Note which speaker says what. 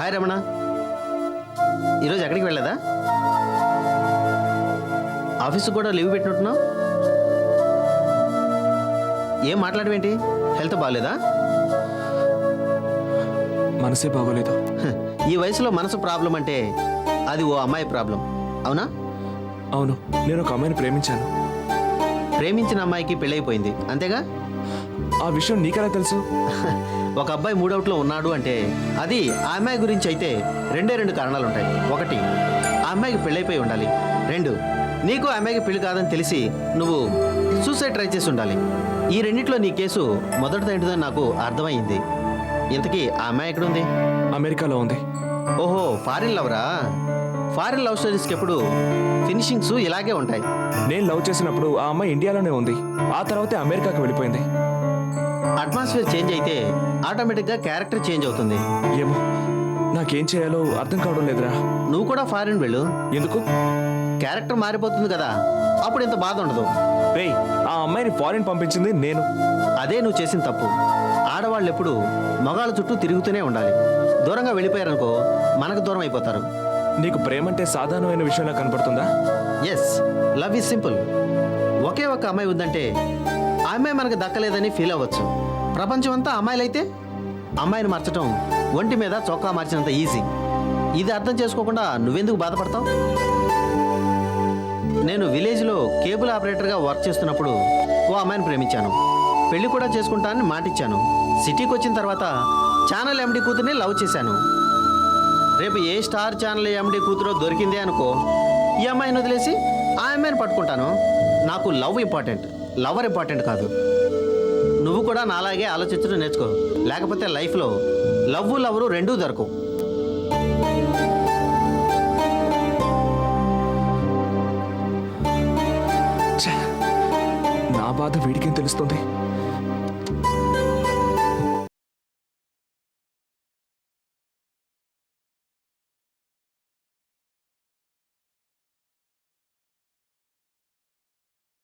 Speaker 1: Hi Ramana, ఈరోజు ఎక్కడికి వెళ్ళదా? Office కూడా లీవ్ పెట్టినట్టున్నావు. ఏం మాట్లాడవేంటి? హెల్త్ బాగాలేదా?
Speaker 2: మనసే బాగోలేదు.
Speaker 1: ఈ వయసులో మనసు ప్రాబ్లం అంటే అది ఓ అమ్మాయి ప్రాబ్లం, అవునా?
Speaker 2: అవును, నేను ఒక అమ్మాయిని ప్రేమించాను.
Speaker 1: ప్రేమించిన అమ్మాయికి పెళ్ళైపోయింది, అంతేగా?
Speaker 2: ఆ విషయం నీకెలా తెలుసు?
Speaker 1: ఒక అబ్బాయి మూడవుట్లో ఉన్నాడు అంటే అది ఆ అమ్మాయి గురించి అయితే రెండు కారణాలు ఉంటాయి. ఒకటి, ఆ అమ్మాయికి పెళ్ళైపోయి ఉండాలి. రెండు, నీకు ఆ అమ్మాయికి పెళ్లి కాదని తెలిసి నువ్వు సూసైడ్ ట్రై చేసి ఉండాలి. ఈ రెండిట్లో నీ కేసు మొదటిదేంటిదని నాకు అర్థమైంది. ఇంతకీ ఆ అమ్మాయి ఎక్కడుంది?
Speaker 2: అమెరికాలో ఉంది.
Speaker 1: ఓహో, ఫారిన్ లవరా? ఫారిన్ లవ్ స్టోరీస్కి ఎప్పుడు ఫినిషింగ్స్ ఇలాగే ఉంటాయి.
Speaker 2: నేను లవ్ చేసినప్పుడు ఆ అమ్మాయి ఇండియాలోనే ఉంది. ఆ తర్వాతే అమెరికాకి వెళ్ళిపోయింది.
Speaker 1: అట్మాస్ఫియర్ చేంజ్ అయితే ఆటోమేటిక్గా క్యారెక్టర్ చేంజ్ అవుతుంది.
Speaker 2: ఏమో, నాకేం చేయాలో అర్థం కావడం లేదురా.
Speaker 1: నువ్వు కూడా ఫారిన్ వెళ్ళు.
Speaker 2: ఎందుకు?
Speaker 1: క్యారెక్టర్ మారిపోతుంది కదా, అప్పుడు ఇంత బాధ ఉండదు.
Speaker 2: రేయ్, ఆ అమ్మాయిని ఫారిన్ పంపించింది నేను.
Speaker 1: అదే నువ్వు చేసిన తప్పు. ఆడవాళ్ళు ఎప్పుడు మగాళ్ళ చుట్టూ తిరుగుతూనే ఉండాలి. దూరంగా వెళ్ళిపోయారనుకో మనకు దూరం అయిపోతారు.
Speaker 2: నీకు ప్రేమ అంటే సాధారణమైన విషయంలా కనపడుతుందా?
Speaker 1: Yes, love is simple. ఒకే ఒక అమ్మాయి ఉందంటే ఆ అమ్మాయి మనకు దక్కలేదని ఫీల్ అవ్వచ్చు. ప్రపంచం అంతా అమ్మాయిలైతే అమ్మాయిని మార్చడం ఒంటి మీద చొక్కా మార్చినంత ఈజీ. ఇది అర్థం చేసుకోకుండా నువ్వెందుకు బాధపడతావు? నేను విలేజ్లో కేబుల్ ఆపరేటర్గా వర్క్ చేస్తున్నప్పుడు ఓ అమ్మాయిని ప్రేమించాను. పెళ్లి కూడా చేసుకుంటానని మాటిచ్చాను. సిటీకి వచ్చిన తర్వాత ఛానల్ ఎండి కూతుర్ని లవ్ చేశాను. రేపు ఏ స్టార్ ఛానల్ ఎండి కూతురో దొరికిందే అనుకో, ఈ అమ్మాయిని వదిలేసి ఆ అమ్మాయిని పట్టుకుంటాను. నాకు లవ్ ఇంపార్టెంట్, లవర్ ఇంపార్టెంట్ కాదు. నువ్వు కూడా నాలాగే ఆలోచించడం నేర్చుకో, లేకపోతే లైఫ్లో లవ్వు లవరు రెండూ దొరకవు.
Speaker 2: ఛే, నా బాధ వీడికేం తెలుస్తుంది?